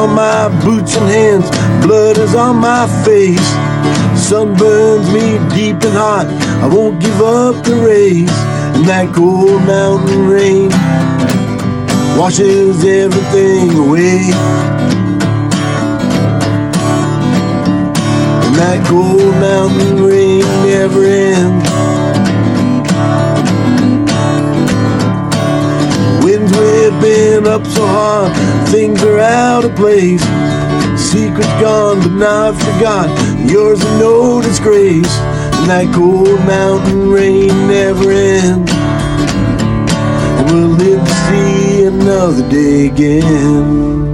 on my boots and hands, blood is on my face. Sun burns me deep and hot, I won't give up the race. And that cold mountain rain washes everything away. And that cold mountain rain never ends. Wind's whipping up so hard, things are out of place. Secret's gone but not forgot, yours are no disgrace. And that cold mountain rain never ends, and we'll live to see another day again.